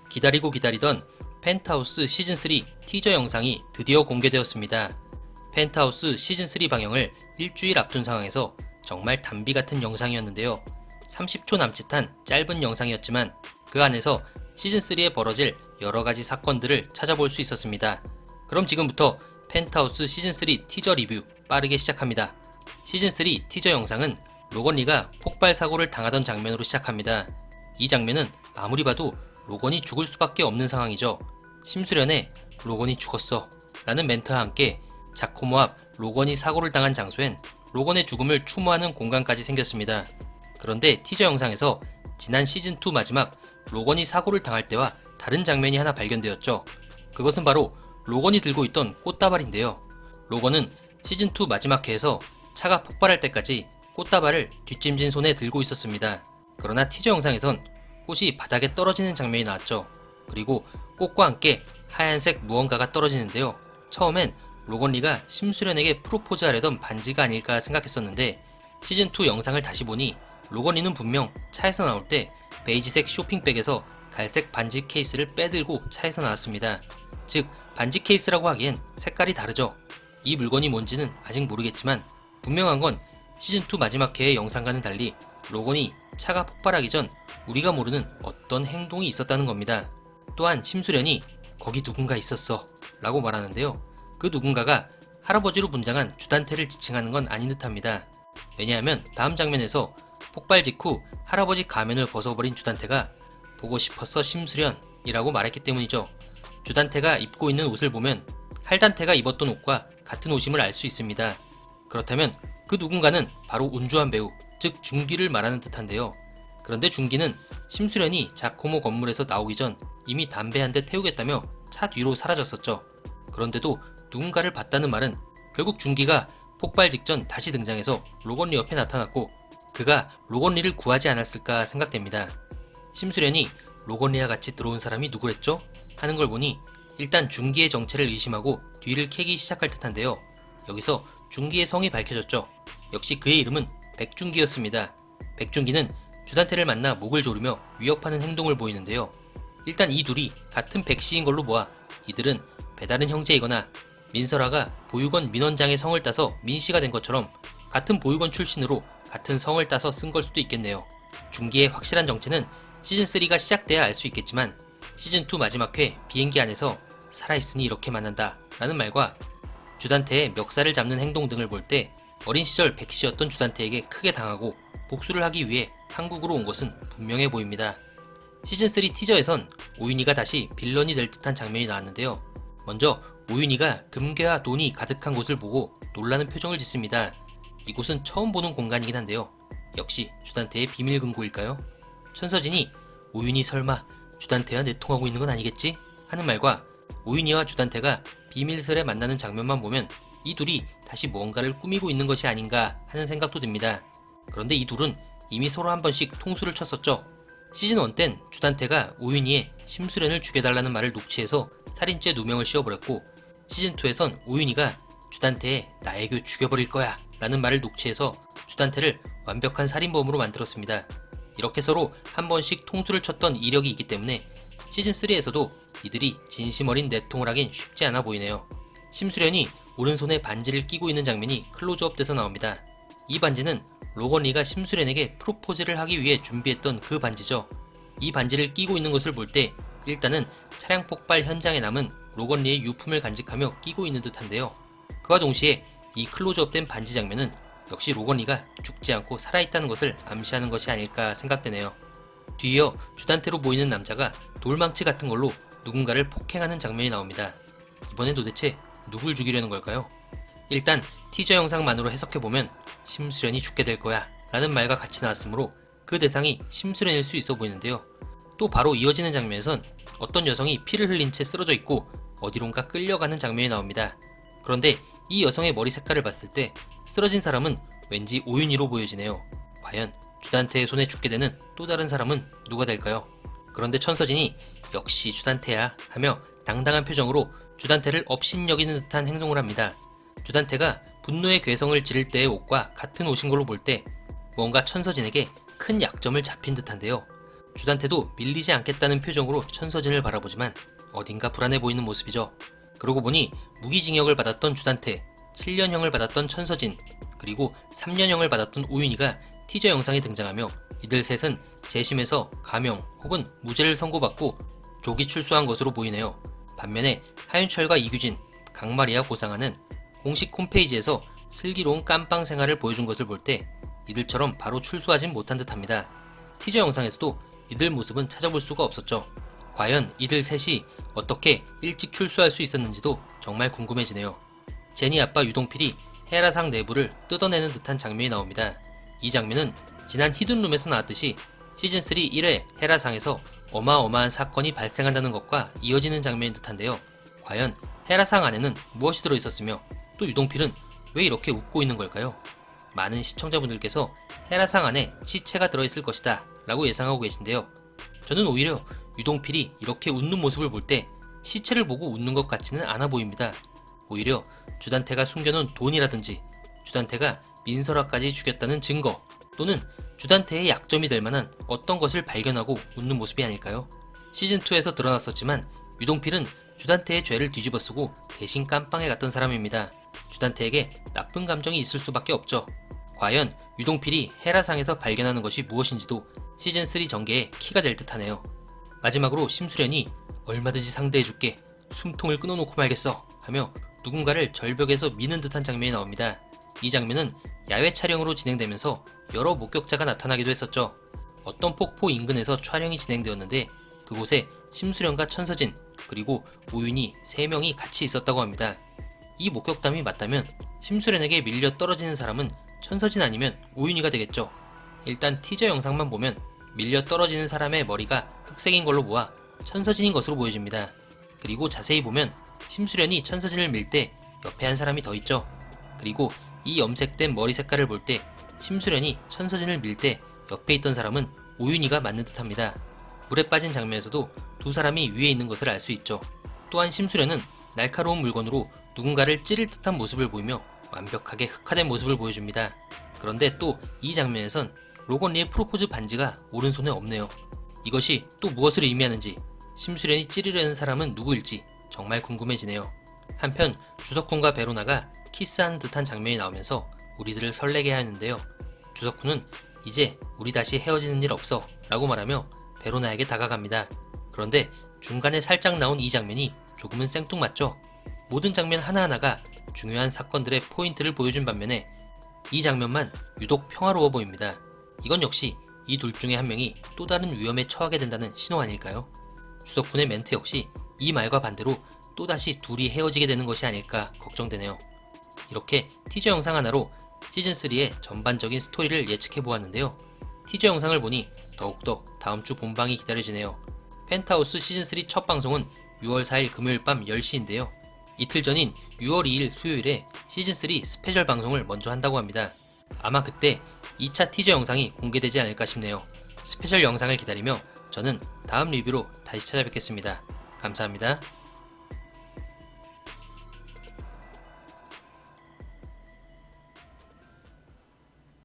기다리고 기다리던 펜트하우스 시즌3 티저 영상이 드디어 공개되었습니다. 펜트하우스 시즌3 방영을 일주일 앞둔 상황에서 정말 단비 같은 영상이었는데요. 30초 남짓한 짧은 영상이었지만 그 안에서 시즌3에 벌어질 여러가지 사건들을 찾아볼 수 있었습니다. 그럼 지금부터 펜트하우스 시즌3 티저 리뷰 빠르게 시작합니다. 시즌3 티저 영상은 로건 리가 폭발 사고를 당하던 장면으로 시작합니다. 이 장면은 아무리 봐도 로건이 죽을 수밖에 없는 상황이죠. 심수련에 로건이 죽었어 라는 멘트와 함께 자코모 앞 로건이 사고를 당한 장소엔 로건의 죽음을 추모하는 공간까지 생겼습니다. 그런데 티저 영상에서 지난 시즌2 마지막 로건이 사고를 당할 때와 다른 장면이 하나 발견되었죠. 그것은 바로 로건이 들고 있던 꽃다발인데요. 로건은 시즌2 마지막 회에서 차가 폭발할 때까지 꽃다발을 뒷짐진 손에 들고 있었습니다. 그러나 티저 영상에선 꽃이 바닥에 떨어지는 장면이 나왔죠. 그리고 꽃과 함께 하얀색 무언가가 떨어지는데요. 처음엔 로건 리가 심수련에게 프로포즈 하려던 반지가 아닐까 생각했었는데 시즌2 영상을 다시 보니 로건 리는 분명 차에서 나올 때 베이지색 쇼핑백에서 갈색 반지 케이스를 빼들고 차에서 나왔습니다. 즉 반지 케이스라고 하기엔 색깔이 다르죠. 이 물건이 뭔지는 아직 모르겠지만 분명한 건 시즌2 마지막 회의 영상과는 달리 로건이 차가 폭발하기 전 우리가 모르는 어떤 행동이 있었다는 겁니다. 또한 심수련이 거기 누군가 있었어 라고 말하는데요. 그 누군가가 할아버지로 분장한 주단태를 지칭하는 건 아닌 듯합니다. 왜냐하면 다음 장면에서 폭발 직후 할아버지 가면을 벗어버린 주단태가 보고 싶었어 심수련이라고 말했기 때문이죠. 주단태가 입고 있는 옷을 보면 할단태가 입었던 옷과 같은 옷임을 알 수 있습니다. 그렇다면 그 누군가는 바로 운주한 배우, 즉 준기를 말하는 듯한데요. 그런데 준기는 심수련이 자코모 건물에서 나오기 전 이미 담배 한 대 태우겠다며 차 뒤로 사라졌었죠. 그런데도 누군가를 봤다는 말은 결국 준기가 폭발 직전 다시 등장해서 로건 리 옆에 나타났고 그가 로건 리를 구하지 않았을까 생각됩니다. 심수련이 로건 리와 같이 들어온 사람이 누구랬죠? 하는 걸 보니 일단 준기의 정체를 의심하고 뒤를 캐기 시작할 듯한데요. 여기서 준기의 성이 밝혀졌죠. 역시 그의 이름은 백준기였습니다. 백준기는 주단태를 만나 목을 조르며 위협하는 행동을 보이는데요. 일단 이 둘이 같은 백씨인 걸로 보아 이들은 배다른 형제이거나 민설아가 보육원 민원장의 성을 따서 민씨가 된 것처럼 같은 보육원 출신으로 같은 성을 따서 쓴 걸 수도 있겠네요. 준기의 확실한 정체는 시즌3가 시작돼야 알 수 있겠지만 시즌2 마지막 회 비행기 안에서 살아있으니 이렇게 만난다 라는 말과 주단태의 멱살을 잡는 행동 등을 볼 때 어린 시절 백씨였던 주단태에게 크게 당하고 복수를 하기 위해 한국으로 온 것은 분명해 보입니다. 시즌3 티저에선 오윤희가 다시 빌런이 될 듯한 장면이 나왔는데요. 먼저 오윤희가 금괴와 돈이 가득한 곳을 보고 놀라는 표정을 짓습니다. 이곳은 처음 보는 공간이긴 한데요. 역시 주단태의 비밀 금고일까요? 천서진이 오윤희 설마 주단태와 내통하고 있는 건 아니겠지? 하는 말과 오윤희와 주단태가 비밀설에 만나는 장면만 보면 이 둘이 다시 무언가를 꾸미고 있는 것이 아닌가 하는 생각도 듭니다. 그런데 이 둘은 이미 서로 한 번씩 통수를 쳤었죠. 시즌1 땐 주단태가 오윤희의 심수련을 죽여달라는 말을 녹취해서 살인죄 누명을 씌워버렸고 시즌2에선 오윤희가 주단태의 나애교 죽여버릴 거야 라는 말을 녹취해서 주단태를 완벽한 살인범으로 만들었습니다. 이렇게 서로 한 번씩 통수를 쳤던 이력이 있기 때문에 시즌3에서도 이들이 진심 어린 내통을 하긴 쉽지 않아 보이네요. 심수련이 오른손에 반지를 끼고 있는 장면이 클로즈업 돼서 나옵니다. 이 반지는 로건 리가 심수련에게 프로포즈를 하기 위해 준비했던 그 반지죠. 이 반지를 끼고 있는 것을 볼 때 일단은 차량 폭발 현장에 남은 로건 리의 유품을 간직하며 끼고 있는 듯한데요. 그와 동시에 이 클로즈업된 반지 장면은 역시 로건 리가 죽지 않고 살아있다는 것을 암시하는 것이 아닐까 생각되네요. 뒤이어 주단태로 보이는 남자가 돌망치 같은 걸로 누군가를 폭행하는 장면이 나옵니다. 이번엔 도대체 누굴 죽이려는 걸까요? 일단 티저 영상만으로 해석해보면 심수련이 죽게 될 거야 라는 말과 같이 나왔으므로 그 대상이 심수련일 수 있어 보이는데요. 또 바로 이어지는 장면에선 어떤 여성이 피를 흘린 채 쓰러져 있고 어디론가 끌려가는 장면이 나옵니다. 그런데 이 여성의 머리 색깔을 봤을 때 쓰러진 사람은 왠지 오윤희로 보여지네요. 과연 주단태의 손에 죽게 되는 또 다른 사람은 누가 될까요? 그런데 천서진이 역시 주단태야 하며 당당한 표정으로 주단태를 업신여기는 듯한 행동을 합니다. 주단태가 분노의 괴성을 지를 때의 옷과 같은 옷인 걸로 볼 때 무언가 천서진에게 큰 약점을 잡힌 듯한데요. 주단태도 밀리지 않겠다는 표정으로 천서진을 바라보지만 어딘가 불안해 보이는 모습이죠. 그러고 보니 무기징역을 받았던 주단태, 7년형을 받았던 천서진, 그리고 3년형을 받았던 오윤희가 티저 영상에 등장하며 이들 셋은 재심에서 감형 혹은 무죄를 선고받고 조기 출소한 것으로 보이네요. 반면에 하윤철과 이규진, 강마리아 보상하는 공식 홈페이지에서 슬기로운 깜빵 생활을 보여준 것을 볼 때 이들처럼 바로 출소하진 못한 듯합니다. 티저 영상에서도 이들 모습은 찾아볼 수가 없었죠. 과연 이들 셋이 어떻게 일찍 출소할 수 있었는지도 정말 궁금해지네요. 제니 아빠 유동필이 헤라상 내부를 뜯어내는 듯한 장면이 나옵니다. 이 장면은 지난 히든룸에서 나왔듯이 시즌3 1회 헤라상에서 어마어마한 사건이 발생한다는 것과 이어지는 장면인 듯한데요. 과연 헤라상 안에는 무엇이 들어있었으며 또 유동필은 왜 이렇게 웃고 있는 걸까요? 많은 시청자분들께서 헤라상 안에 시체가 들어있을 것이다 라고 예상하고 계신데요. 저는 오히려 유동필이 이렇게 웃는 모습을 볼 때 시체를 보고 웃는 것 같지는 않아 보입니다. 오히려 주단태가 숨겨놓은 돈이라든지 주단태가 민설아까지 죽였다는 증거 또는 주단태의 약점이 될 만한 어떤 것을 발견하고 웃는 모습이 아닐까요? 시즌2에서 드러났었지만 유동필은 주단태의 죄를 뒤집어쓰고 대신 깜빵에 갔던 사람입니다. 주단태에게 나쁜 감정이 있을 수밖에 없죠. 과연 유동필이 헤라상에서 발견하는 것이 무엇인지도 시즌3 전개의 키가 될 듯하네요. 마지막으로 심수련이 얼마든지 상대해줄게, 숨통을 끊어놓고 말겠어 하며 누군가를 절벽에서 미는 듯한 장면이 나옵니다. 이 장면은 야외 촬영으로 진행되면서 여러 목격자가 나타나기도 했었죠. 어떤 폭포 인근에서 촬영이 진행되었는데 그곳에 심수련과 천서진 그리고 오윤희 3명이 같이 있었다고 합니다. 이 목격담이 맞다면 심수련에게 밀려 떨어지는 사람은 천서진 아니면 오윤희가 되겠죠. 일단 티저 영상만 보면 밀려 떨어지는 사람의 머리가 흑색인 걸로 보아 천서진인 것으로 보여집니다. 그리고 자세히 보면 심수련이 천서진을 밀 때 옆에 한 사람이 더 있죠. 그리고 이 염색된 머리 색깔을 볼 때 심수련이 천서진을 밀 때 옆에 있던 사람은 오윤희가 맞는 듯합니다. 물에 빠진 장면에서도 두 사람이 위에 있는 것을 알 수 있죠. 또한 심수련은 날카로운 물건으로 누군가를 찌를 듯한 모습을 보이며 완벽하게 흑화된 모습을 보여줍니다. 그런데 또 이 장면에선 로건리의 프로포즈 반지가 오른손에 없네요. 이것이 또 무엇을 의미하는지 심수련이 찌르려는 사람은 누구일지 정말 궁금해지네요. 한편 주석훈과 베로나가 키스하는 듯한 장면이 나오면서 우리들을 설레게 하였는데요. 주석훈은 이제 우리 다시 헤어지는 일 없어 라고 말하며 베로나에게 다가갑니다. 그런데 중간에 살짝 나온 이 장면이 조금은 생뚱맞죠. 모든 장면 하나하나가 중요한 사건들의 포인트를 보여준 반면에 이 장면만 유독 평화로워 보입니다. 이건 역시 이 둘 중에 한 명이 또 다른 위험에 처하게 된다는 신호 아닐까요? 주석훈의 멘트 역시 이 말과 반대로 또다시 둘이 헤어지게 되는 것이 아닐까 걱정되네요. 이렇게 티저 영상 하나로 시즌3의 전반적인 스토리를 예측해 보았는데요. 티저 영상을 보니 더욱더 다음주 본방이 기다려지네요. 펜트하우스 시즌3 첫 방송은 6월 4일 금요일 밤 10시인데요. 이틀 전인 6월 2일 수요일에 시즌3 스페셜 방송을 먼저 한다고 합니다. 아마 그때 2차 티저 영상이 공개되지 않을까 싶네요. 스페셜 영상을 기다리며 저는 다음 리뷰로 다시 찾아뵙겠습니다. 감사합니다.